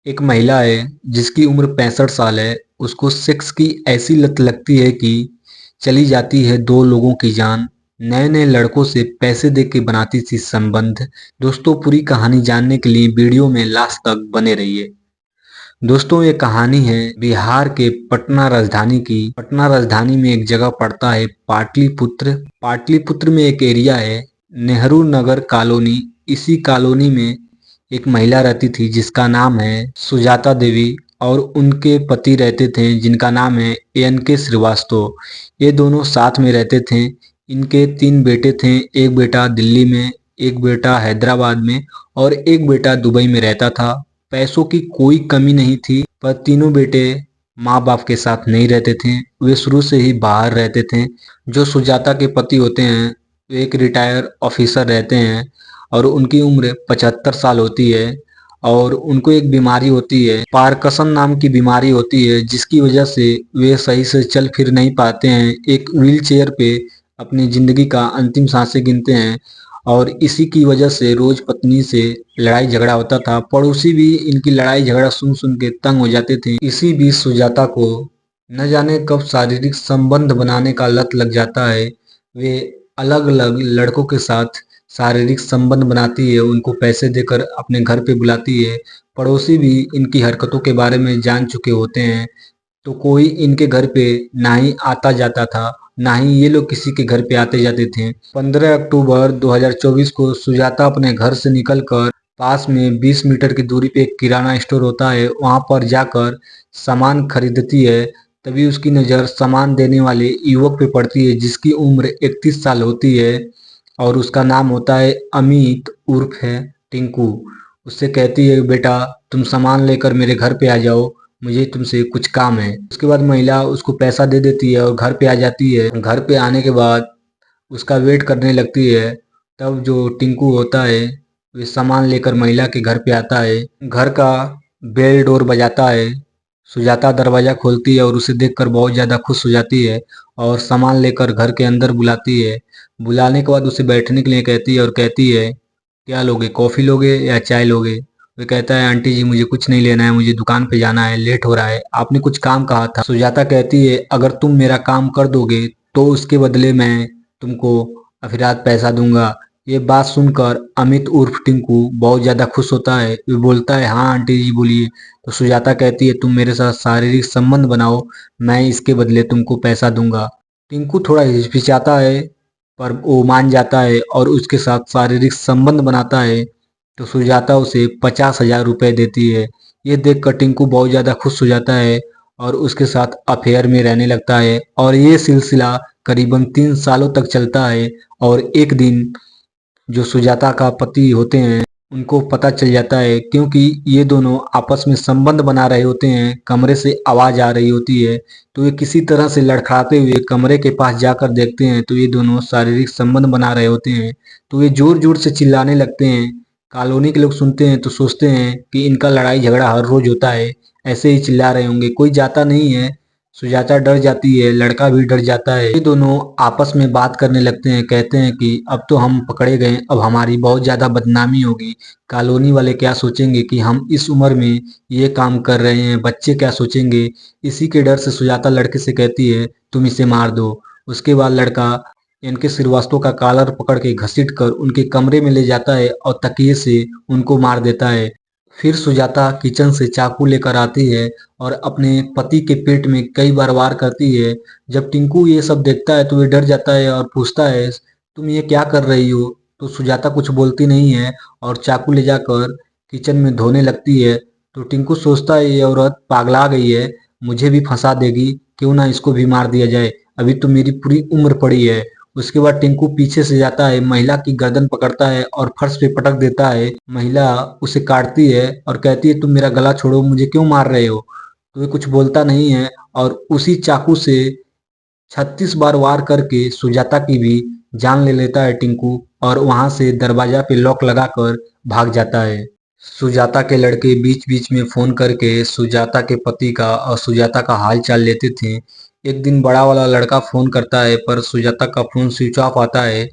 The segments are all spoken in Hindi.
एक महिला है जिसकी उम्र 65 साल है। उसको सेक्स की ऐसी लत लगती है कि चली जाती है दो लोगों की जान। नए नए लड़कों से पैसे दे के बनाती थी संबंध। दोस्तों, पूरी कहानी जानने के लिए वीडियो में लास्ट तक बने रहिए। दोस्तों, ये कहानी है बिहार के पटना राजधानी की। पटना राजधानी में एक जगह पड़ता है पाटलिपुत्र। पाटलिपुत्र में एक एरिया है नेहरू नगर कॉलोनी। इसी कॉलोनी में एक महिला रहती थी जिसका नाम है सुजाता देवी, और उनके पति रहते थे जिनका नाम है एन के श्रीवास्तव। ये दोनों साथ में रहते थे। इनके 3 बेटे थे। एक बेटा दिल्ली में, एक बेटा हैदराबाद में और एक बेटा दुबई में रहता था। पैसों की कोई कमी नहीं थी, पर तीनों बेटे माँ बाप के साथ नहीं रहते थे। वे शुरू से ही बाहर रहते थे। जो सुजाता के पति होते हैं वे एक रिटायर ऑफिसर रहते हैं और उनकी उम्र 75 साल होती है। और उनको एक बीमारी होती है, पार्किंसन नाम की बीमारी होती है, जिसकी वजह से वे सही से चल फिर नहीं पाते हैं। एक व्हील चेयर पे अपनी जिंदगी का अंतिम सांसें गिनते हैं। और इसी की वजह से रोज पत्नी से लड़ाई झगड़ा होता था। पड़ोसी भी इनकी लड़ाई झगड़ा सुन सुन के तंग हो जाते थे। इसी बीच सुजाता को न जाने कब शारीरिक संबंध बनाने का लत लग जाता है। वे अलग अलग लड़कों के साथ शारीरिक संबंध बनाती है, उनको पैसे देकर अपने घर पे बुलाती है। पड़ोसी भी इनकी हरकतों के बारे में जान चुके होते हैं, तो कोई इनके घर पे ना ही आता जाता था, ना ही ये लोग किसी के घर पे आते जाते थे। 15 अक्टूबर 2024 को सुजाता अपने घर से निकलकर पास में 20 मीटर की दूरी पे एक किराना स्टोर होता है, वहां पर जाकर सामान खरीदती है। तभी उसकी नज़र सामान देने वाले युवक पे पड़ती है जिसकी उम्र 31 साल होती है और उसका नाम होता है अमित उर्फ है टिंकू। उससे कहती है, बेटा तुम सामान लेकर मेरे घर पे आ जाओ, मुझे तुमसे कुछ काम है। उसके बाद महिला उसको पैसा दे देती है और घर पे आ जाती है। घर पे आने के बाद उसका वेट करने लगती है। तब जो टिंकू होता है वे सामान लेकर महिला के घर पे आता है। घर का बेल डोर बजाता है। सुजाता दरवाजा खोलती है और उसे देखकर बहुत ज़्यादा खुश हो जाती है और सामान लेकर घर के अंदर बुलाती है। बुलाने के बाद उसे बैठने के लिए कहती है और कहती है, क्या लोगे, कॉफ़ी लोगे या चाय लोगे? वे कहता है, आंटी जी मुझे कुछ नहीं लेना है, मुझे दुकान पे जाना है, लेट हो रहा है, आपने कुछ काम कहा था। सुजाता कहती है, अगर तुम मेरा काम कर दोगे तो उसके बदले मैं तुमको अफरात पैसा दूंगा। ये बात सुनकर अमित उर्फ टिंकू बहुत ज़्यादा खुश होता है। वे बोलता है, हाँ आंटी जी बोलिए। तो सुजाता कहती है, तुम मेरे साथ शारीरिक संबंध बनाओ, मैं इसके बदले तुमको पैसा दूंगा। टिंकू थोड़ा हिचकिचाता है पर वो मान जाता है और उसके साथ शारीरिक संबंध बनाता है। तो सुजाता उसे 50,000 रुपये देती है। ये देखकर टिंकू बहुत ज़्यादा खुश हो जाता है और उसके साथ अफेयर में रहने लगता है और ये सिलसिला करीबन 3 सालों तक चलता है। और एक दिन जो सुजाता का पति होते हैं उनको पता चल जाता है, क्योंकि ये दोनों आपस में संबंध बना रहे होते हैं। कमरे से आवाज़ आ रही होती है, तो ये किसी तरह से लड़खड़ाते हुए कमरे के पास जाकर देखते हैं तो ये दोनों शारीरिक संबंध बना रहे होते हैं। तो ये जोर जोर से चिल्लाने लगते हैं। कॉलोनी के लोग सुनते हैं तो सोचते हैं कि इनका लड़ाई झगड़ा हर रोज होता है, ऐसे ही चिल्ला रहे होंगे, कोई जाता नहीं है। सुजाता डर जाती है, लड़का भी डर जाता है। ये दोनों आपस में बात करने लगते हैं, कहते हैं कि अब तो हम पकड़े गए, अब हमारी बहुत ज़्यादा बदनामी होगी। कॉलोनी वाले क्या सोचेंगे कि हम इस उम्र में ये काम कर रहे हैं, बच्चे क्या सोचेंगे। इसी के डर से सुजाता लड़के से कहती है, तुम इसे मार दो। उसके बाद लड़का इनके श्रीवास्तव का कॉलर पकड़ के घसीट कर उनके कमरे में ले जाता है और तकिए से उनको मार देता है। फिर सुजाता किचन से चाकू लेकर आती है और अपने पति के पेट में कई बार वार करती है। जब टिंकू ये सब देखता है तो वे डर जाता है और पूछता है, तुम ये क्या कर रही हो? तो सुजाता कुछ बोलती नहीं है और चाकू ले जाकर किचन में धोने लगती है। तो टिंकू सोचता है ये औरत पागला गई है, मुझे भी फंसा देगी, क्यों ना इसको भी मार दिया जाए, अभी तो मेरी पूरी उम्र पड़ी है। उसके बाद टिंकू पीछे से जाता है, महिला की गर्दन पकड़ता है और फर्श पे पटक देता है। महिला उसे काटती है और कहती है, तुम मेरा गला छोड़ो, मुझे क्यों मार रहे हो? तो वे कुछ बोलता नहीं है और उसी चाकू से 36 बार वार करके सुजाता की भी जान ले लेता है टिंकू, और वहां से दरवाजा पे लॉक लगाकर भाग जाता है। सुजाता के लड़के बीच बीच में फोन करके सुजाता के पति का और सुजाता का हाल चाल लेते थे। एक दिन बड़ा वाला लड़का फोन करता है पर सुजाता का फोन स्विच ऑफ आता है।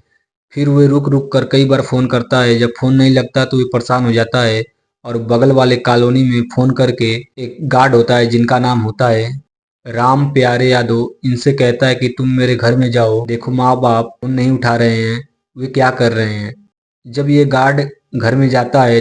फिर वे रुक रुक कर कई बार फोन करता है, जब फोन नहीं लगता तो वे परेशान हो जाता है और बगल वाले कॉलोनी में फ़ोन करके एक गार्ड होता है जिनका नाम होता है राम प्यारे यादव, इनसे कहता है कि तुम मेरे घर में जाओ, देखो माँ बाप फ़ोन नहीं उठा रहे हैं, वे क्या कर रहे हैं। जब ये गार्ड घर में जाता है,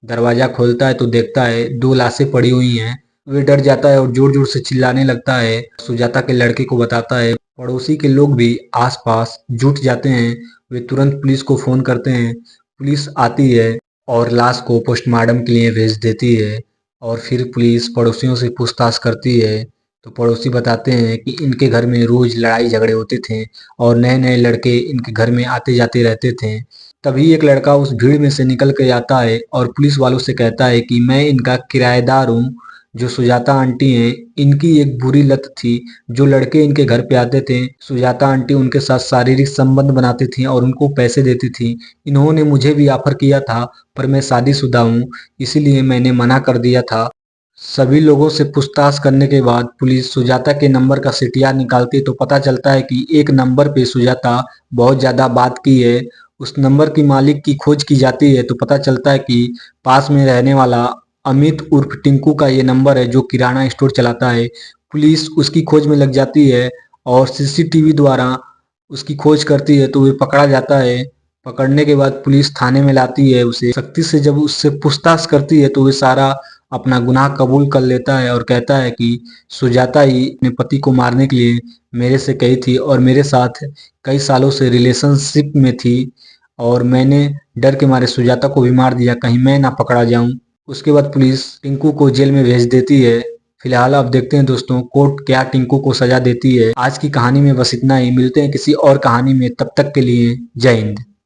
दरवाज़ा खोलता है तो देखता है 2 लाशें पड़ी हुई हैं। वे डर जाता है और ज़ोर-ज़ोर से चिल्लाने लगता है। सुजाता के लड़के को बताता है। पड़ोसी के लोग भी आस-पास जुट जाते हैं। वे तुरंत पुलिस को फ़ोन करते हैं। पुलिस आती है और लाश को पोस्टमार्टम के लिए भेज देती है। और फिर पुलिस पड़ोसियों से पूछताछ करती है तो पड़ोसी बताते हैं कि इनके घर में रोज़ लड़ाई झगड़े होते थे और नए-नए लड़के इनके घर में आते-जाते रहते थे। तभी एक लड़का उस भीड़ में से निकल के आता है और पुलिस वालों से कहता है कि मैं इनका किराएदार हूँ। जो सुजाता आंटी हैं, इनकी एक बुरी लत थी। जो लड़के इनके घर पे आते थे, सुजाता आंटी उनके साथ शारीरिक संबंध बनाती थी और उनको पैसे देती थी। इन्होंने मुझे भी ऑफर किया था, पर मैं शादीशुदा हूँ, इसीलिए मैंने मना कर दिया था। सभी लोगों से पूछताछ करने के बाद पुलिस सुजाता के नंबर का सीटीआर निकालती है तो पता चलता है कि एक नंबर पे सुजाता बहुत ज़्यादा बात की है। उस नंबर की मालिक की खोज की जाती है तो पता चलता है कि पास में रहने वाला अमित उर्फ टिंकू का ये नंबर है जो किराना स्टोर चलाता है। पुलिस उसकी खोज में लग जाती है और सीसीटीवी द्वारा उसकी खोज करती है तो वे पकड़ा जाता है। पकड़ने के बाद पुलिस थाने में लाती है उसे। सख्ती से जब उससे पूछताछ करती है तो वे सारा अपना गुनाह कबूल कर लेता है और कहता है कि सुजाता ही अपने पति को मारने के लिए मेरे से कही थी और मेरे साथ कई सालों से रिलेशनशिप में थी और मैंने डर के मारे सुजाता को भी मार दिया, कहीं मैं ना पकड़ा जाऊं। उसके बाद पुलिस टिंकू को जेल में भेज देती है। फिलहाल अब देखते हैं दोस्तों कोर्ट क्या टिंकू को सजा देती है। आज की कहानी में बस इतना ही। मिलते हैं किसी और कहानी में, तब तक के लिए जय हिंद।